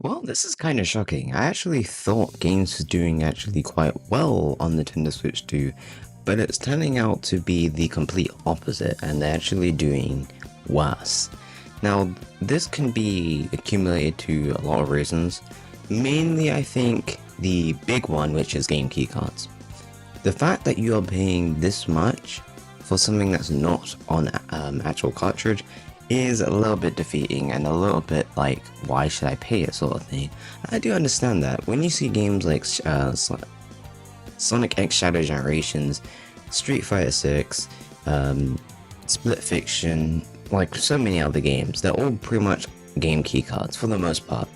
Well, this is kind of shocking. I actually thought games were doing actually quite well on Nintendo Switch 2, but it's turning out to be the complete opposite, and they're actually doing worse. Now, this can be accumulated to a lot of reasons. Mainly, I think the big one, which is game keycards. The fact that you are paying this much for something that's not on actual cartridge is a little bit defeating and a little bit like, why should I pay it sort of thing. I do understand that. When you see games like Sonic X Shadow Generations, Street Fighter 6, Split Fiction, like so many other games, they're all pretty much game keycards for the most part.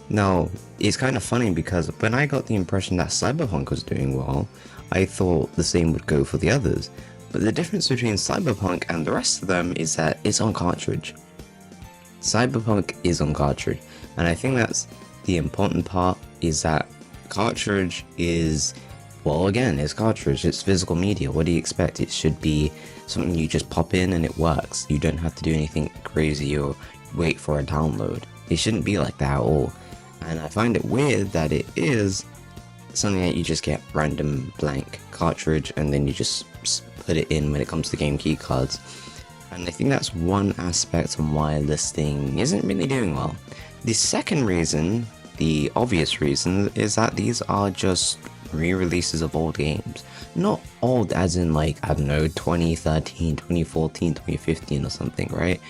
Now, it's kind of funny because when I got the impression that Cyberpunk was doing well, I thought the same would go for the others. But the difference between Cyberpunk and the rest of them is that it's on cartridge. Cyberpunk is on cartridge, and I think that's the important part, is that cartridge is, well, again, it's cartridge, it's physical media. What do you expect? It should be something you just pop in and it works. You don't have to do anything crazy or wait for a download. It shouldn't be like that at all. And I find it weird that it is something that you just get random blank cartridge and then you just put it in when it comes to game key cards. And I think that's one aspect on why this thing isn't really doing well. The second reason, the obvious reason, is that these are just re-releases of old games. Not old as in like, I don't know, 2013, 2014, 2015 or something, right?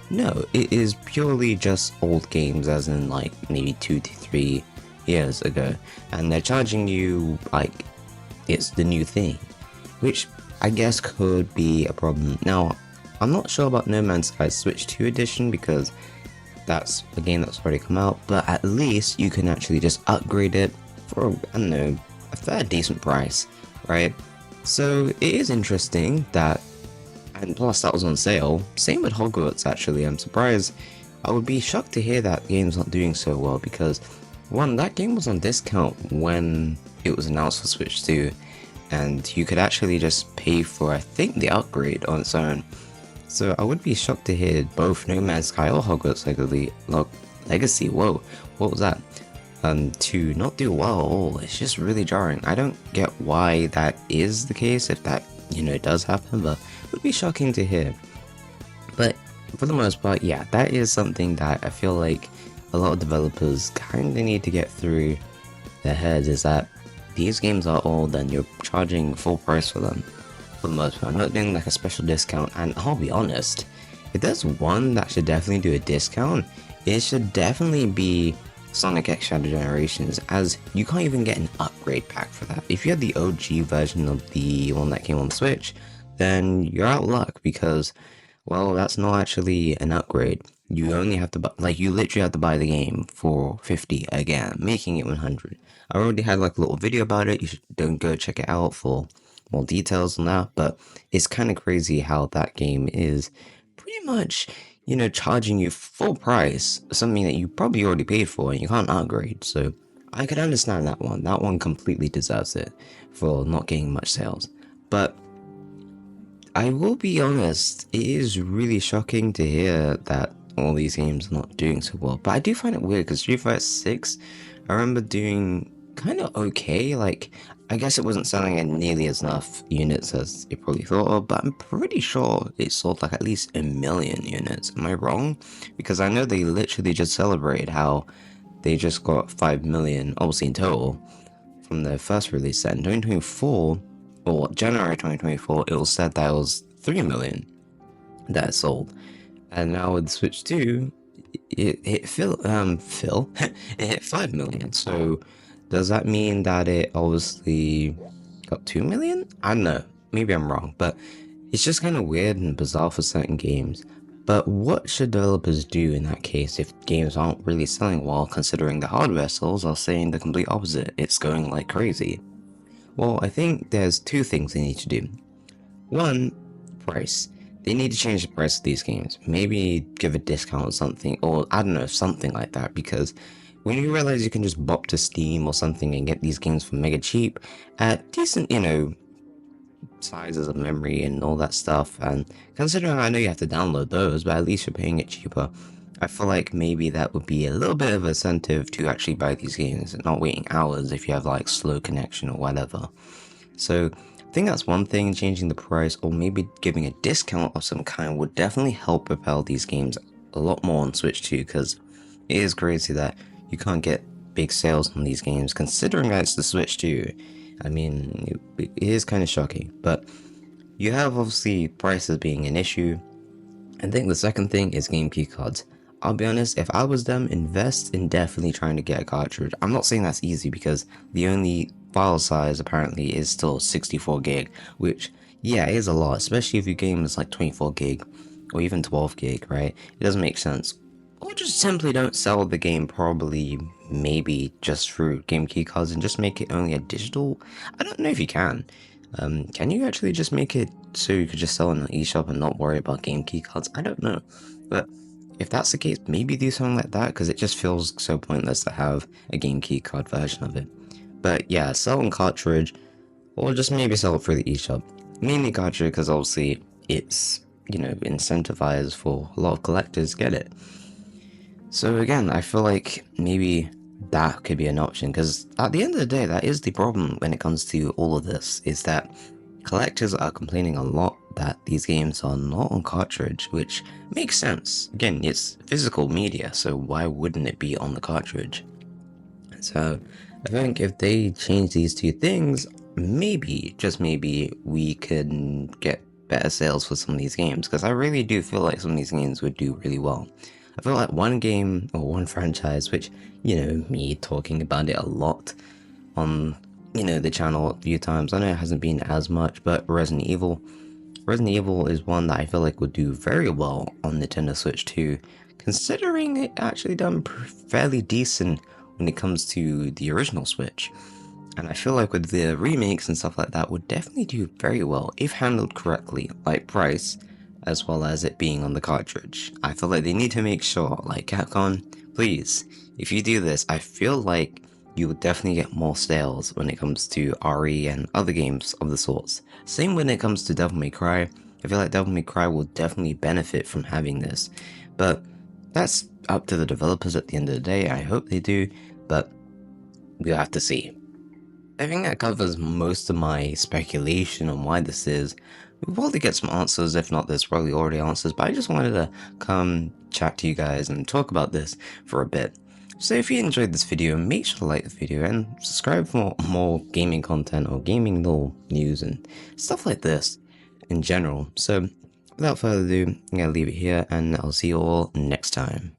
No, it is purely just old games as in like maybe 2 to 3 years ago. And they're charging you like it's the new thing, which I guess could be a problem. Now, I'm not sure about No Man's Sky Switch 2 edition because that's a game that's already come out, but at least you can actually just upgrade it for, I don't know, a fair decent price, right? So it is interesting that, and plus that was on sale. Same with Hogwarts actually. I'm surprised. I would be shocked to hear that game's not doing so well because, one, that game was on discount when it was announced for Switch 2, and you could actually just pay for, I think, the upgrade on its own. So I would be shocked to hear both No Man's Sky or Hogwarts Legacy, whoa, what was that? To not do well at all. It's just really jarring. I don't get why that is the case, if that, does happen, but it would be shocking to hear. But for the most part, yeah, that is something that I feel like a lot of developers kind of need to get through their heads, is that these games are old and you're charging full price for them. For the most part, not doing like a special discount. And I'll be honest, if there's one that should definitely do a discount, it should definitely be Sonic X Shadow Generations, as you can't even get an upgrade pack for that. If you had the OG version of the one that came on Switch, then you're out of luck because, well, that's not actually an upgrade. You only have to buy, like, you literally have to buy the game for 50 again, making it 100. I already had like a little video about it. You should don't go check it out for more details on that, but it's kind of crazy how that game is pretty much, charging you full price, something that you probably already paid for and you can't upgrade. So I could understand that one. That one completely deserves it for not getting much sales. But I will be honest, it is really shocking to hear that all these games are not doing so well. But I do find it weird because Street Fighter 6, I remember doing kind of okay. Like, I guess it wasn't selling at nearly as enough units as you probably thought of, but I'm pretty sure it sold like at least 1 million units. Am I wrong? Because I know they literally just celebrated how they just got 5 million, obviously in total, from their first release set in 2024, or January 2024, it was said that it was 3 million that it sold. And now with Switch 2, it hit it hit 5 million. So does that mean that it obviously got 2 million? I don't know. Maybe I'm wrong, but it's just kind of weird and bizarre for certain games. But what should developers do in that case if games aren't really selling well, considering the hardware sales are saying the complete opposite? It's going like crazy. Well, I think there's two things they need to do. One, price. They need to change the price of these games. Maybe give a discount or something, or I don't know, something like that, because when you realize you can just bop to Steam or something and get these games for mega cheap at decent, sizes of memory and all that stuff, and considering I know you have to download those, but at least you're paying it cheaper. I feel like maybe that would be a little bit of incentive to actually buy these games and not waiting hours if you have like slow connection or whatever. So I think that's one thing, changing the price or maybe giving a discount of some kind would definitely help propel these games a lot more on Switch 2, because it is crazy that you can't get big sales on these games considering that it's the Switch 2. I mean, it is kind of shocking, but you have obviously prices being an issue. I think the second thing is game key cards. I'll be honest, if I was them, invest in definitely trying to get a cartridge. I'm not saying that's easy because the only file size apparently is still 64 gig, which, yeah, is a lot, especially if your game is like 24 gig or even 12 gig, right? It doesn't make sense. Or just simply don't sell the game, probably maybe just through game key cards, and just make it only a digital. I don't know if you can. Can you actually just make it so you could just sell in an eShop and not worry about game key cards? I don't know. But if that's the case, maybe do something like that, because it just feels so pointless to have a game key card version of it. But yeah, sell on cartridge, or just maybe sell it through the eShop. Mainly cartridge, because obviously it's, incentivized for a lot of collectors to get it. So again, I feel like maybe that could be an option, because at the end of the day, that is the problem when it comes to all of this, is that collectors are complaining a lot that these games are not on cartridge, which makes sense. Again, it's physical media, so why wouldn't it be on the cartridge? So I think if they change these two things, maybe, just maybe, we can get better sales for some of these games, because I really do feel like some of these games would do really well. I feel like one game or one franchise, which, me talking about it a lot on, the channel a few times, I know it hasn't been as much, but Resident Evil. Resident Evil is one that I feel like would do very well on Nintendo Switch 2, considering it actually done fairly decent when it comes to the original Switch. And I feel like with the remakes and stuff like that would definitely do very well if handled correctly, like price, as well as it being on the cartridge. I feel like they need to make sure, like Capcom, please, if you do this, I feel like you will definitely get more sales when it comes to RE and other games of the sorts. Same when it comes to Devil May Cry. I feel like Devil May Cry will definitely benefit from having this, but that's up to the developers at the end of the day. I hope they do, but we'll have to see. I think that covers most of my speculation on why this is. We'll probably get some answers, if not there's probably already answers, but I just wanted to come chat to you guys and talk about this for a bit. So if you enjoyed this video, make sure to like the video and subscribe for more gaming content or gaming little news and stuff like this in general. So without further ado, I'm going to leave it here and I'll see you all next time.